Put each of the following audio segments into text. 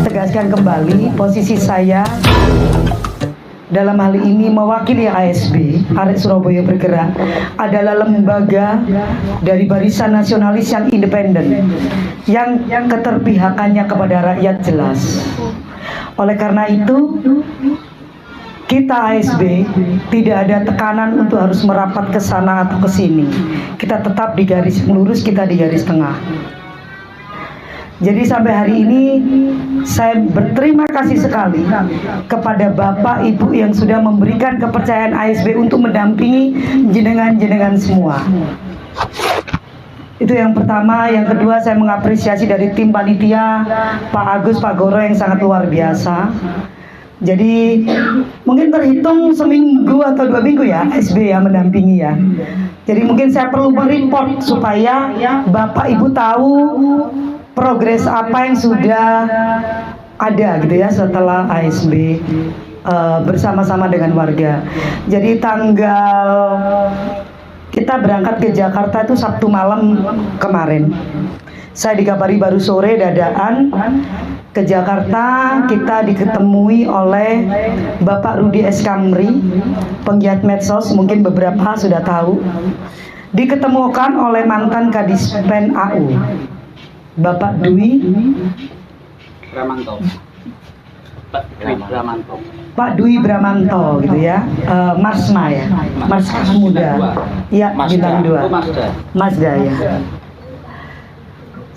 Tegaskan kembali posisi saya dalam hal ini mewakili ASB, Arek Surabaya Bergerak, adalah lembaga dari barisan nasionalis yang independen, yang keterpihakannya kepada rakyat jelas. Oleh karena itu, kita ASB tidak ada tekanan untuk harus merapat ke sana atau ke sini. Kita tetap di garis lurus, kita di garis tengah. Jadi sampai hari ini saya berterima kasih sekali kepada Bapak Ibu yang sudah memberikan kepercayaan ASB untuk mendampingi jenengan-jenengan semua. Itu yang pertama. Yang kedua, saya mengapresiasi dari tim panitia Pak Agus, Pak Goro yang sangat luar biasa. Jadi mungkin terhitung seminggu atau 2 minggu ya ASB ya mendampingi ya. Jadi mungkin saya perlu mereport supaya Bapak Ibu tahu progres apa yang sudah ada gitu ya setelah ASB bersama-sama dengan warga. Jadi kita berangkat ke Jakarta itu Sabtu malam kemarin. Saya dikabari baru sore dadaan ke Jakarta. Kita diketemui oleh Bapak Rudi S. Kamri, penggiat medsos, mungkin beberapa sudah tahu. Diketemukan oleh mantan Kadispen AU, Bapak Dwi Bramanto. Pak Dwi Bramanto gitu ya, Marsma ya, Mars Muda, ya bintang 2, Mazda ya.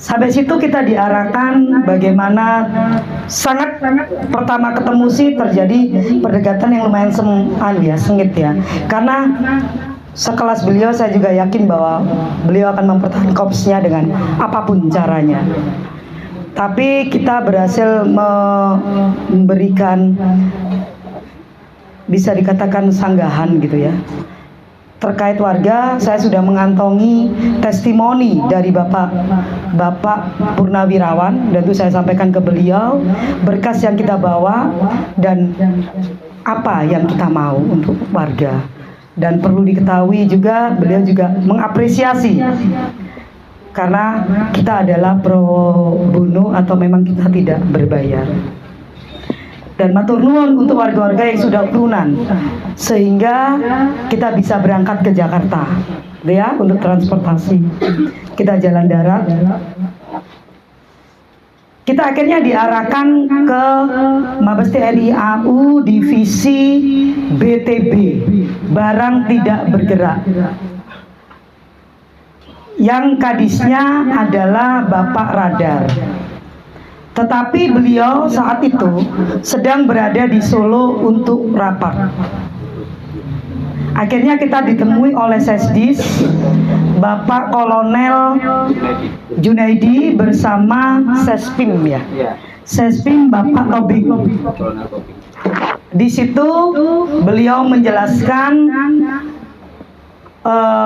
Sampai situ kita diarahkan bagaimana sangat pertama ketemu sih terjadi perdebatan yang lumayan sengit ya, karena sekelas beliau saya juga yakin bahwa beliau akan mempertahankan kopsnya dengan apapun caranya. Tapi kita berhasil memberikan, bisa dikatakan sanggahan gitu ya. Terkait warga, saya sudah mengantongi testimoni dari Bapak Purnawirawan, dan itu saya sampaikan ke beliau, berkas yang kita bawa dan apa yang kita mau untuk warga. Dan perlu diketahui juga, beliau juga mengapresiasi karena kita adalah pro bono atau memang kita tidak berbayar. Dan matur nuwun untuk warga-warga yang sudah urunan sehingga kita bisa berangkat ke Jakarta ya untuk transportasi. Kita jalan darat. Kita akhirnya diarahkan ke Mabes TNI AU Divisi BTB, Barang Tidak Bergerak. Yang kadisnya adalah Bapak Radar. Tetapi beliau saat itu sedang berada di Solo untuk rapat. Akhirnya kita ditemui oleh Sesdis, Bapak Kolonel Junaidi bersama Sespim ya. Sespim Bapak Tobing. Di situ beliau menjelaskan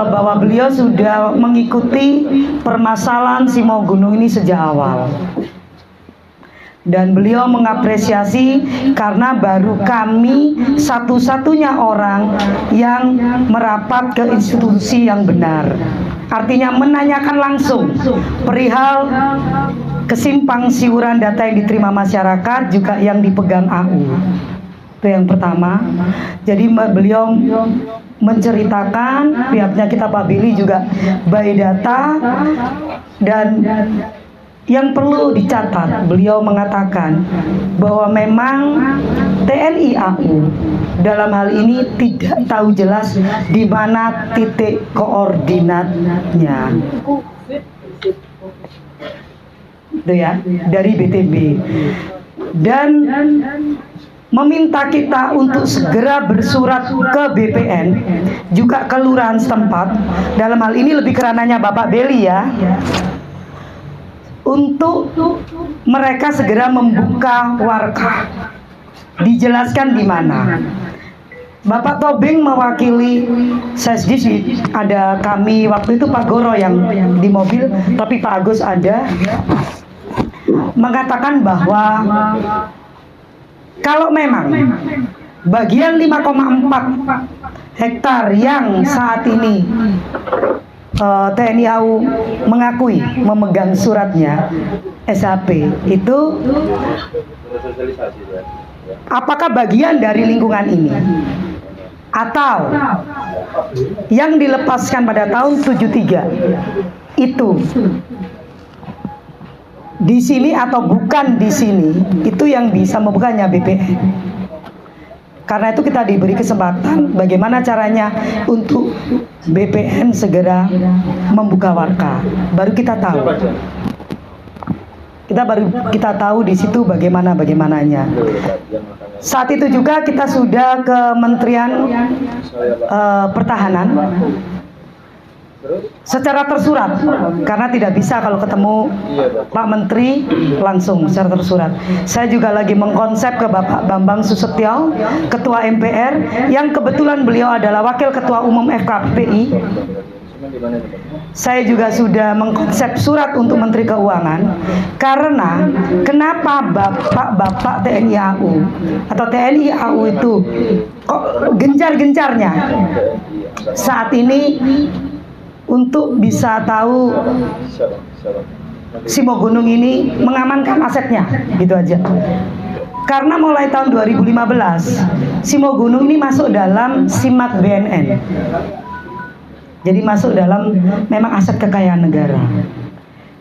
bahwa beliau sudah mengikuti permasalahan Simogunung ini sejak awal. Dan beliau mengapresiasi karena baru kami satu-satunya orang yang merapat ke institusi yang benar. Artinya menanyakan langsung perihal kesimpang siuran data yang diterima masyarakat juga yang dipegang AU. Itu yang pertama. Jadi beliau menceritakan, pihaknya kita Pak Billy juga by data. Dan yang perlu dicatat, beliau mengatakan bahwa memang TNI AU dalam hal ini tidak tahu jelas di mana titik koordinatnya. Itu ya, dari BTB. Dan meminta kita untuk segera bersurat ke BPN, juga kelurahan setempat. Dalam hal ini lebih kerananya Bapak Beli ya, untuk mereka segera membuka warka, dijelaskan di mana. Bapak Tobing mewakili Sesdis, ada kami waktu itu Pak Goro yang di mobil, tapi Pak Agus ada, mengatakan bahwa kalau memang bagian 5,4 hektar yang saat ini TNI AU mengakui memegang suratnya SHP itu, apakah bagian dari lingkungan ini atau yang dilepaskan pada tahun 73 itu di sini atau bukan di sini, itu yang bisa membukanya BPN. Karena itu kita diberi kesempatan bagaimana caranya untuk BPN segera membuka warka. Baru kita tahu. Kita tahu di situ bagaimananya. Saat itu juga kita sudah ke Kementerian Pertahanan secara tersurat, karena tidak bisa kalau ketemu Pak Menteri langsung secara tersurat. Saya juga lagi mengkonsep ke Bapak Bambang Susetio, Ketua MPR, yang kebetulan beliau adalah Wakil Ketua Umum FKPI. Saya juga sudah mengkonsep surat untuk Menteri Keuangan, karena kenapa Bapak TNI AU atau TNI AU itu kok gencar-gencarnya saat ini untuk bisa tahu Simo Gunung ini mengamankan asetnya, gitu aja. Karena mulai tahun 2015 Simo Gunung ini masuk dalam SIMAK BNN. Jadi masuk dalam memang aset kekayaan negara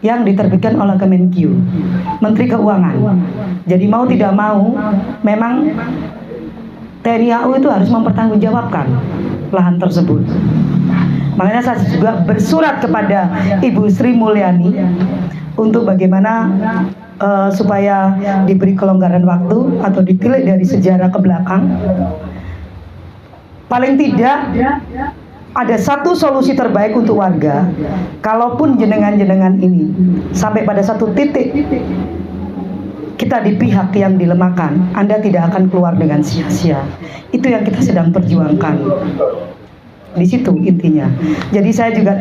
yang diterbitkan oleh Kemenkyu, Menteri Keuangan. Jadi mau tidak mau memang TNI AU itu harus mempertanggungjawabkan lahan tersebut. Makanya saya juga bersurat kepada Ibu Sri Mulyani untuk bagaimana supaya diberi kelonggaran waktu atau ditilik dari sejarah ke belakang. Paling tidak ada satu solusi terbaik untuk warga. Kalaupun jenengan-jenengan ini sampai pada satu titik kita di pihak yang dilemahkan, Anda tidak akan keluar dengan sia-sia. Itu yang kita sedang perjuangkan. Di situ intinya. Jadi saya juga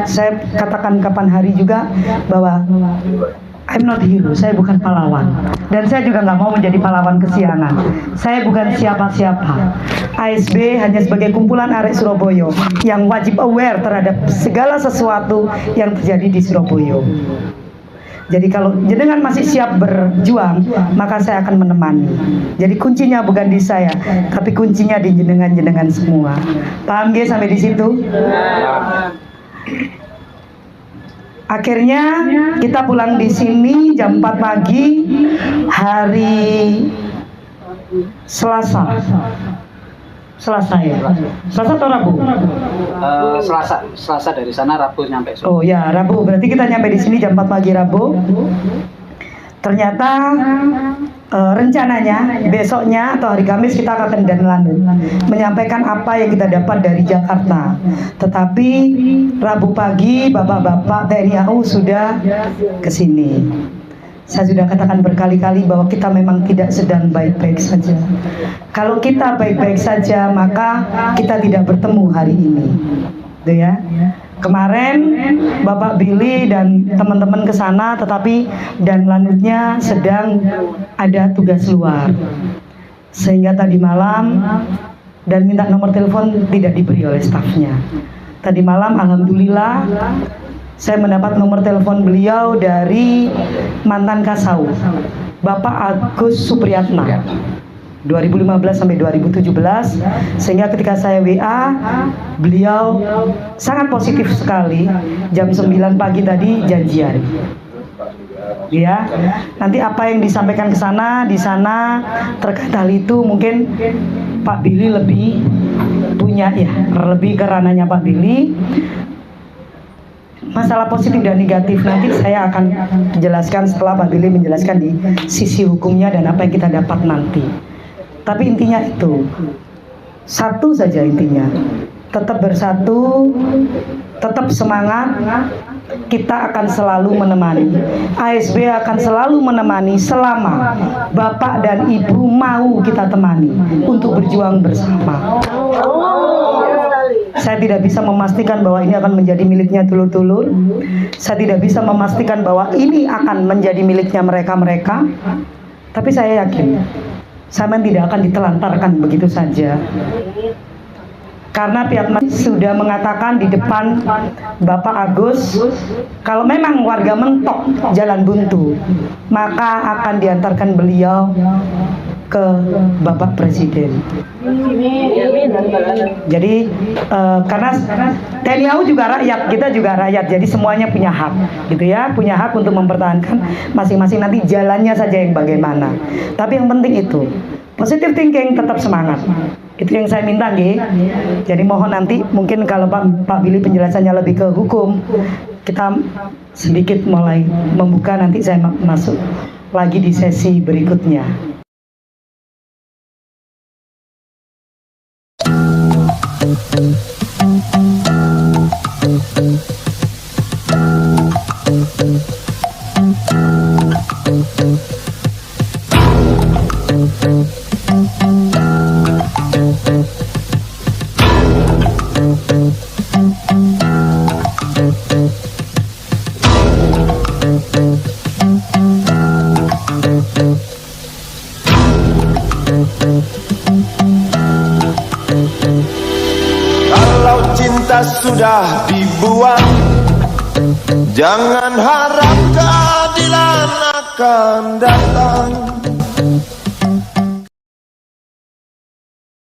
saya katakan kapan hari juga bahwa I'm not hero, saya bukan pahlawan. Dan saya juga nggak mau menjadi pahlawan kesiangan. Saya bukan siapa-siapa. ASB hanya sebagai kumpulan arek Surabaya yang wajib aware terhadap segala sesuatu yang terjadi di Surabaya. Jadi kalau jenengan masih siap berjuang, maka saya akan menemani. Jadi kuncinya bukan di saya, tapi kuncinya di jenengan-jenengan semua. Paham nggih sampai di situ? Akhirnya kita pulang di sini jam 4 pagi hari Selasa. Selasa ya? Selasa atau Rabu? Selasa dari sana, Rabu nyampe. Oh ya, Rabu. Berarti kita nyampe di sini jam 4 pagi Rabu. Ternyata rencananya besoknya atau hari Kamis kita akan dan lanjut menyampaikan apa yang kita dapat dari Jakarta. Tetapi Rabu pagi bapak-bapak TNI AU sudah ke sini. Saya sudah katakan berkali-kali bahwa kita memang tidak sedang baik-baik saja. Kalau kita baik-baik saja, maka kita tidak bertemu hari ini. Gitu ya. Kemarin Bapak Billy dan teman-teman ke sana, tetapi dan lanjutnya sedang ada tugas luar. Sehingga tadi malam dan minta nomor telepon tidak diberi oleh stafnya. Tadi malam alhamdulillah saya mendapat nomor telepon beliau dari mantan Kasau, Bapak Agus Supriyatna, 2015 sampai 2017, sehingga ketika saya WA, beliau sangat positif sekali. Jam 9 pagi tadi janjian. Ya, nanti apa yang disampaikan ke sana, di sana terkait hal itu mungkin Pak Billy lebih punya ya, lebih ke ranahnya Pak Billy. Masalah positif dan negatif nanti saya akan jelaskan setelah Pak Billy menjelaskan di sisi hukumnya dan apa yang kita dapat nanti. Tapi intinya itu satu saja intinya, tetap bersatu, tetap semangat, kita akan selalu menemani. ASB akan selalu menemani selama Bapak dan Ibu mau kita temani untuk berjuang bersama. Saya tidak bisa memastikan bahwa ini akan menjadi miliknya dulur-dulur. Saya tidak bisa memastikan bahwa ini akan menjadi miliknya mereka-mereka. Tapi saya yakin Saman tidak akan ditelantarkan begitu saja. Karena pihak sudah mengatakan di depan Bapak Agus, kalau memang warga mentok jalan buntu, maka akan diantarkan beliau ke Bapak Presiden. Jadi karena TNI AU juga rakyat, kita juga rakyat, jadi semuanya punya hak, gitu ya, punya hak untuk mempertahankan masing-masing, nanti jalannya saja yang bagaimana. Tapi yang penting itu positive thinking, tetap semangat. Itu yang saya minta, nggih. Jadi mohon nanti mungkin kalau Pak Billy penjelasannya lebih ke hukum, kita sedikit mulai membuka, nanti saya masuk lagi di sesi berikutnya. Kalau cinta sudah dibuang, jangan harap keadilan akan datang.